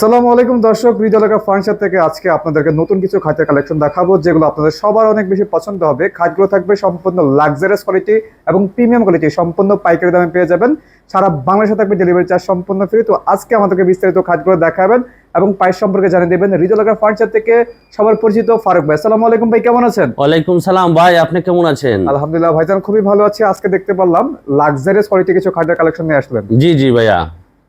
আসসালামু আলাইকুম দর্শক, হৃদয়লেখা ফার্নিচার থেকে আজকে আপনাদেরকে নতুন কিছু খাটের কালেকশন দেখাবো, যেগুলো আপনাদের সবার অনেক বেশি পছন্দ হবে। খাটগুলো থাকবে সম্পূর্ণ লাক্সারিয়াস কোয়ালিটি এবং প্রিমিয়াম কোয়ালিটি, সম্পূর্ণ পাইকারি দামে পেয়ে যাবেন। সারা বাংলাদেশে থাকবে ডেলিভারি চার্জ সম্পূর্ণ ফ্রি। তো আজকে আমাদেরকে বিস্তারিত খাটগুলো দেখাবেন এবং প্রাইস সম্পর্কে জানিয়ে দেবেন হৃদয়লেখা ফার্নিচার থেকে সবার পরিচিত ফারুক ভাই। আসসালামু আলাইকুম ভাই, কেমন আছেন? ওয়ালাইকুম সালাম ভাই, আপনি কেমন আছেন? আলহামদুলিল্লাহ ভাইজান, খুবই ভালো আছি। আজকে দেখতে পারলাম লাক্সারিয়াস কোয়ালিটি কিছু খাটের কালেকশন নিয়ে আসলেন। জি ভাইয়া।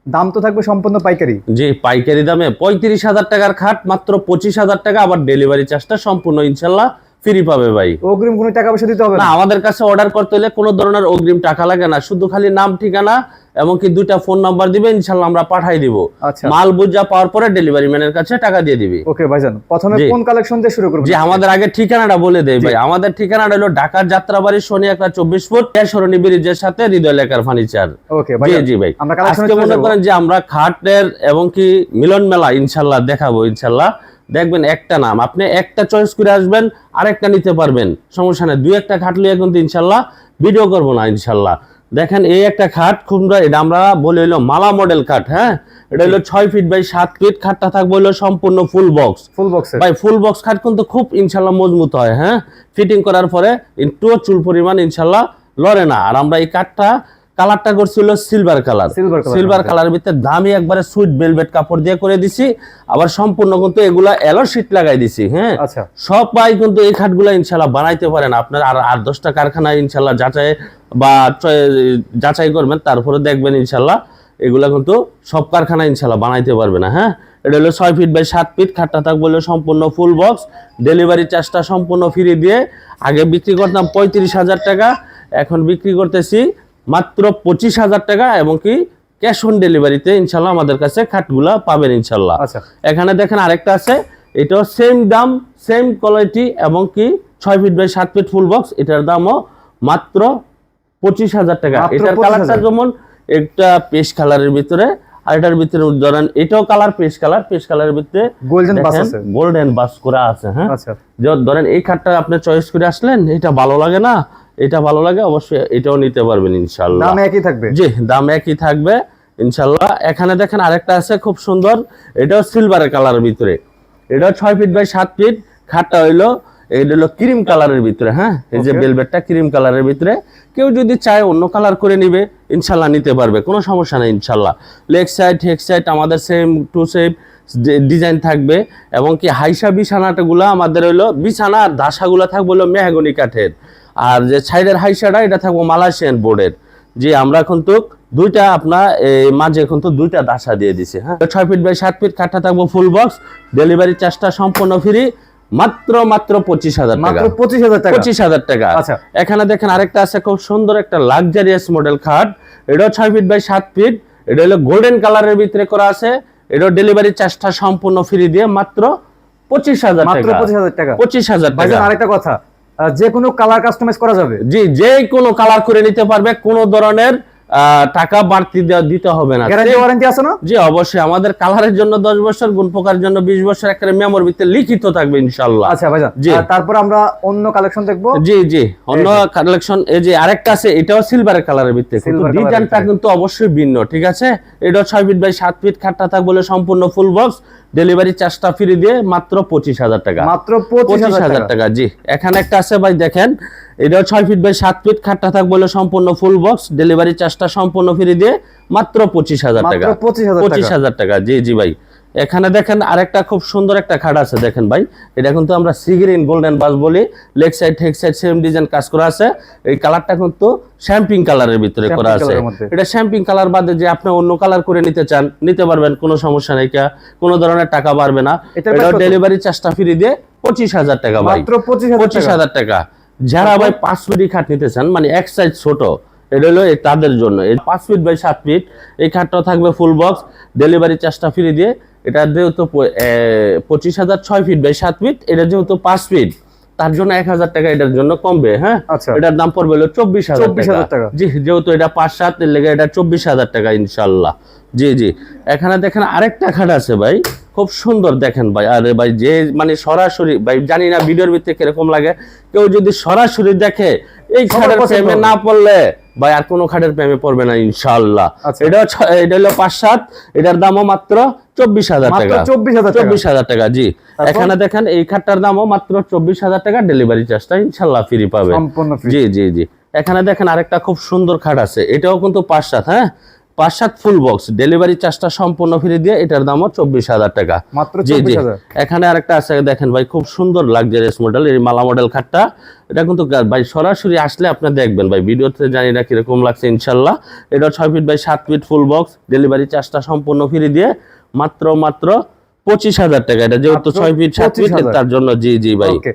দাম তো থাকবে সম্পূর্ণ পাইকারি? জি, পাইকারি দামে 35,000 টাকার খাট মাত্র 25,000 টাকা, আবার ডেলিভারি চার্জটা সম্পূর্ণ ইনশাল্লাহ ফ্রি পাবে ভাই। অগ্রিম কোনো টাকা পয়সা দিতে হবে না, না? আমাদের কাছে অর্ডার করতে হলে কোনো ধরনের অগ্রিম টাকা লাগে না, শুধু খালি নাম ঠিকানা এবং কি 2টা ফোন নাম্বার দিবে, ইনশাল্লাহ আমরা পাঠাই দিব। আচ্ছা, মাল বুঝা পাওয়ার পরে ডেলিভারি ম্যানের কাছে টাকা দিয়ে দিবি। ওকে ভাইজান, প্রথমে কোন কালেকশন দিয়ে শুরু করব? জি, আমাদের আগে ঠিকানাটা বলে দেই ভাই। আমাদের ঠিকানাটা হলো ঢাকার যাত্রাবাড়ি শনি একটা 24 ফুট সরণি ব্রিজের সাথে হৃদয়লেখার ফার্নিচার। ওকে ভাই, জি ভাই, আমরা কালেকশন আজকে মনে করেন যে আমরা খাটের এবং কি মিলন মেলা ইনশাল্লাহ দেখাবো। ইনশাল্লাহ দেখবেন, একটা নাম আপনি একটা চয়েস করে আসবেন, আরেকটা নিতে পারবেন, সমস্যা নেই। 2-1টা খাট লিয়ে কিন্তু ইনশাল্লাহ ভিডিও করবো না ইনশাল্লাহ। দেখেন, এই একটা খাট খুব, এটা আমরা বলে হইলো মালা মডেল খাট। হ্যাঁ, এটা হলো 6 ফিট বাই 7 ফিট। খাটটা থাকবে হলো সম্পূর্ণ ফুল বক্স। ফুল বক্স ভাই, ফুল বক্স খাট কিন্তু খুব ইনশাল্লাহ মজবুত হয়। হ্যাঁ, ফিটিং করার পরে একটু চুল পরিমাণ ইনশাল্লাহ লড়ে না। আর আমরা এই কাঠটা কালারটা করছিল সিলভার কালার। সিলভার কালারের ভিতরে দামি একবারে সুইট ভেলভেট কাপড় দিয়ে করে দিছি, আবার সম্পূর্ণ কিন্তু এগুলা এলো শীট লাগাই দিছি। হ্যাঁ, আচ্ছা, সবাই কিন্তু এই খাটগুলা ইনশাল্লাহ বানাইতে পারেন। আপনার আর 8-10টা কারখানায় ইনশাল্লাহ যাচাই করবেন, তারপরে দেখবেন ইনশাল্লাহ এগুলা কিন্তু সব কারখানা ইনশাল্লাহ বানাইতে পারবে না। হ্যাঁ, এটা হলো 6 ফিট বাই 7 ফিট। খাটটা থাকবে হলো সম্পূর্ণ ফুল বক্স, ডেলিভারি চার্জটা সম্পূর্ণ ফ্রি দিয়ে। আগে বিক্রি করতাম 35,000 টাকা, এখন বিক্রি করতেছি মাত্র 25,000 টাকা, এবং কি ক্যাশ অন ডেলিভারিতে ইনশাল্লাহ আমাদের কাছে খাটগুলা পাবেন ইনশাল্লাহ। আচ্ছা, এখানে দেখেন আরেকটা আছে, এটাও সেম দাম, সেম কোয়ালিটি, এবং কি 6 feet by 7 feet full box. এটার দামও মাত্র 25,000 টাকা। এটার কালারটা যেমন একটা পেস্ট কালারের ভিতরে, আর এটার ভিতরে ধরেন এটাও কালার পেস্ট কালারের ভিতরে গোল্ডেন বাস আছে, গোল্ডেন বাস করা আছে। হ্যাঁ, আচ্ছা, ধরেন এই খাটটা আপনি চয়েস করে আসলেন, এটা ভালো লাগে না, এটা ভালো লাগে, অবশ্যই এটাও নিতে পারবেন ইনশাআল্লাহ। দাম একই থাকবে? জি, দাম একই থাকবে ইনশাআল্লাহ। এখানে দেখেন আরেকটা আছে খুব সুন্দর, এটাও সিলভার কালারের ভিতরে। এটাও 6 ফিট বাই 7 ফিট। খাটটা হইলো এটা হলো ক্রিম কালারের ভিতরে। হ্যাঁ, এই যে ভেলভেটটা ক্রিম কালারের ভিতরে। কেউ যদি চায় অন্য কালার করে নিবে, ইনশাআল্লাহ নিতে পারবে, কোনো সমস্যা নেই ইনশাআল্লাহ। লেগ সাইড হেড সাইড আমাদের সেম টু সেম ডিজাইন থাকবে, এবং কি হাইসা বিছানাটাগুলো আমাদের হইলো বিছানা, আর দাসাগুলো থাকবে হলো মেহগনি কাঠের, আর যে সাইডের হাইসাটা এটা থাকবো মালয়েশিয়ান বোর্ডের। জি, আমরা কিন্তু দুইটা আপনার মাঝে কিন্তু 2টা দাসা দিয়ে দিছি। হ্যাঁ, 6 ফিট বাই 7 ফিট। খাটটা থাকবো ফুল বক্স, ডেলিভারি চার্জটা সম্পূর্ণ ফ্রি, মাত্র 25,000 টাকা। মাত্র 25,000 টাকা? 25,000 টাকা। আচ্ছা, এখানে দেখেন আরেকটা আছে খুব সুন্দর একটা লাক্সারিয়াস মডেল খাট। এটাও 6 ফিট বাই 7 ফিট। এটা হলো গোল্ডেন কালারের ভিতরে করা আছে। এটাও ডেলিভারি চার্জটা সম্পূর্ণ ফ্রি দিয়ে মাত্র 25,000 টাকা। মাত্র 25,000 টাকা? 25,000 টাকা। আরেকটা কথা, যে কোনো কালার কাস্টমাইজ করা যাবে? জি, যে কোনো কালার করে নিতে পারবে, কোনো ধরনের টাকা বাড়তি দিতে হবে না। গ্যারান্টি ওয়ারেন্টি আছে না? জি, অবশ্যই। আমাদের কালারের জন্য 10 বছর, গুণ পোকার জন্য 20 বছর, একটা মেমোর ভিতরে লিখিত থাকবে ইনশাআল্লাহ। আচ্ছা ভাইজান, জি, তারপর আমরা অন্য কালেকশন দেখবো। জি, অন্য কালেকশন। এই যে আরেকটা আছে, এটাও সিলভার কালারের ভিতরে, কিন্তু ডিজাইনটা কিন্তু অবশ্যই ভিন্ন। ঠিক আছে, এটাও 6 ফিট বাই 7 ফিট। খাটটা থাকবে বলে সম্পূর্ণ ফুল বক্স, ডেলিভারি চার্জটা ফ্রি দিয়ে মাত্র 25,000 টাকা। মাত্র 25,000 টাকা। জি, এখানে একটা আছে ভাই, দেখেন এটাও 6 ফিট বাই 7 ফিট। খাটটা থাকবে বলে সম্পূর্ণ ফুল বক্স, ডেলিভারি চার্জটা সম্পূর্ণ ফ্রি দিয়ে মাত্র 25,000 টাকা। 25,000 টাকা। জি ভাই। এখানে দেখেন আরেকটা খুব সুন্দর একটা খাট আছে। দেখেন ভাই, এটা কিন্তু আমরা সিগ্রিন গোল্ডেন বাস বলি। Leg side head side same design কাজ করা আছে। এই কালারটা কিন্তু শ্যাম্পিং কালারের ভিতরে করা আছে। এটা শ্যাম্পিং কালার বাদে যে আপনি অন্য কালার করে নিতে চান, নিতে পারবেন, কোনো সমস্যা নেই, কোনো ধরনের টাকা বাড়বে না। এটা ডেলিভারি চার্জটা ফ্রি দিয়ে 25,000 টাকা ভাই। মাত্র 25,000 টাকা। যারা ভাই 5 ফিট খাট নিতে চান, মানে এক সাইজ ছোট, এটা হলো তাদের জন্য। এই 5 ফিট বাই 7 ফিট এই খাটটাও থাকবে ফুল বক্স, ডেলিভারি চার্জটা ফ্রি দিয়ে। এটা যেহেতু 25,000 6 ফিট বাই 7 ফিট, এটা যেহেতু 5 ফিট, তার জন্য 1,000 টাকা এটার জন্য কমবে। হ্যাঁ, এটার দাম পড়বে হলো 24,000 টাকা। জি, যেহেতু এটা 5-7 এর লেগে এটা 24,000 টাকা ইনশাআল্লাহ। জি, এখানে দেখেন আরেকটা খাট আছে ভাই, খুব সুন্দর। দেখেন ভাই, আরে ভাই, যে মানে সরাসরি ভাই, জানি না ভিডিওর ভিতরে কিরকম লাগে, কেউ যদি সরাসরি দেখে এই খাটের প্রেমে না পড়লে ভাই আর কোনো খাটের প্রেমে পড়বে না ইনশাআল্লাহ। আচ্ছা। এটা হলো 5-7, এটার দামও মাত্র 24,000 মাত্র টাকা। 24,000 টাকা। 24,000 টাকা, জি। এখানে দেখেন এই খাটটার দামও মাত্র 24,000 টাকা, ডেলিভারি চার্জটা ইনশাআল্লাহ ফ্রি পাবে, সম্পূর্ণ ফ্রি। জি জি জি। এখানে দেখেন আরেকটা খুব সুন্দর খাট আছে, এটাও কিন্তু 5-7, হ্যাঁ 5-7 ফুল বক্স, ডেলিভারি চার্জটা সম্পূর্ণ ফ্রি দিয়ে এটার দামও 24,000 টাকা, মাত্র জি জি। 24,000। এখানে আরেকটা আছে দেখেন ভাই, খুব সুন্দর লাক্সারিয়াস মডেল, এই মালা মডেল খাটটা। এটা কিন্তু ভাই সরাসরি আসলে আপনি দেখবেন ভাই, ভিডিওতে জানি না কিরকম লাগছে ইনশাল্লাহ। এটা 6 feet by 7 feet full box, delivery চার্জটা সম্পূর্ণ ফ্রি দিয়ে মাত্র 25,000 টাকা। এটা যেহেতু 6 ফিট 7 ফিট, 25,000 তার জন্য, জি জি ভাই। ওকে,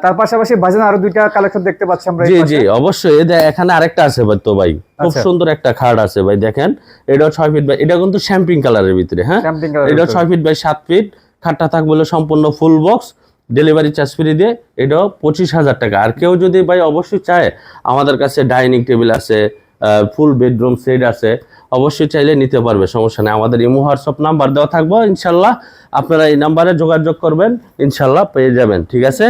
তার পাশাপাশি ভাইজান আরো দুইটা কালেকশন দেখতে পাচ্ছি আমরা। জি জি অবশ্যই, এখানে আরেকটা আছে ভাই, তো ভাই খুব আচ্ছা। সুন্দর একটা খাট আছে ভাই, দেখেন এটাও 6 ফিট বাই, এটা কিন্তু শ্যাম্পিং কালারের ভিতরে, হ্যাঁ Champagne colour এর এটা ভিতরে। 6 ফিট বাই 7 ফিট, খাটটা থাকবে হলো সম্পূর্ণ ফুল বক্স, ডেলিভারি চার্জ ফ্রি দিয়ে এটাও 25,000 টাকা। আর কেউ যদি ভাই অবশ্যই চায়, আমাদের কাছে ডাইনিং টেবিল আছে, ফুল বেডরুম সেট আছে, অবশ্যই চাইলে নিতে পারবে, সমস্যা নেই। আমাদের ইমো হোয়াটসঅ্যাপ নাম্বার দেওয়া থাকবো, ইনশাল্লাহ আপনারা এই নাম্বারে যোগাযোগ করবেন, ইনশাল্লাহ পেয়ে যাবেন, ঠিক আছে।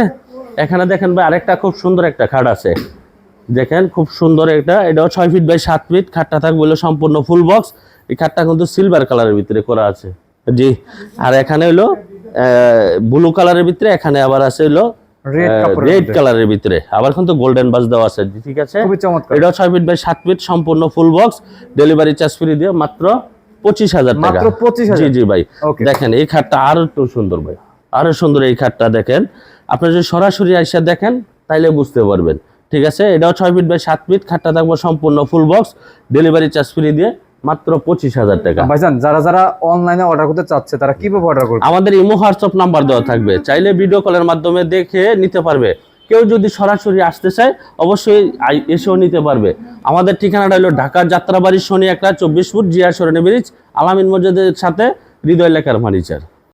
এখানে দেখেন ভাই আরেকটা খুব সুন্দর একটা খাট আছে, দেখেন খুব সুন্দর এটাও 6 ফিট বাই 7 ফিট, খাটটা থাকবে হলো সম্পূর্ণ ফুল বক্স। এই খাটটা কিন্তু সিলভার কালারের ভিতরে করা আছে, জি। আর এখানে হলো ব্লু কালারের ভিতরে, এখানে আবার আছে হলো রেড কালারের ভিতরে, আবার কিন্তু গোল্ডেন বাস দেওয়া আছে, ঠিক আছে। খুবই চমৎকার। এটাও 6 ফিট বাই 7 ফিট, সম্পূর্ণ ফুল বক্স, ডেলিভারি চার্জ ফ্রি দিয়ে মাত্র 25,000 টাকা, মাত্র 25,000। জি জি ভাই। Okay. দেখেন এই খাটটা আরো একটু সুন্দর ভাই, আরো সুন্দর এই খাটটা দেখেন, আপনি যদি সরাসরি আইসা দেখেন তাইলে বুঝতে পারবেন, ঠিক আছে। এটাও 6 ফিট বাই 7 ফিট, খাটটা থাকবে সম্পূর্ণ ফুল বক্স, ডেলিভারি চার্জ ফ্রি দিয়ে মাত্র 25,000 টাকা। ভাইজান যারা অনলাইনে অর্ডার করতে চাচ্ছে তারা কিভাবে অর্ডার করবে? আমাদের ইমো হোয়াটসঅ্যাপ নাম্বার দেওয়া থাকবে, চাইলে ভিডিও কলের মাধ্যমে দেখে নিতে পারবে। কেউ যদি সরাসরি আসতে চায় অবশ্যই এসেও নিতে পারবে। আমাদের ঠিকানাটা হলো ঢাকা যাত্রাবাড়ি শনি 1 24 ফুট জিয়া সরণি ব্রিজ, আলামিন মসজিদের সাথে হৃদয় লেখার ফার্নিচার।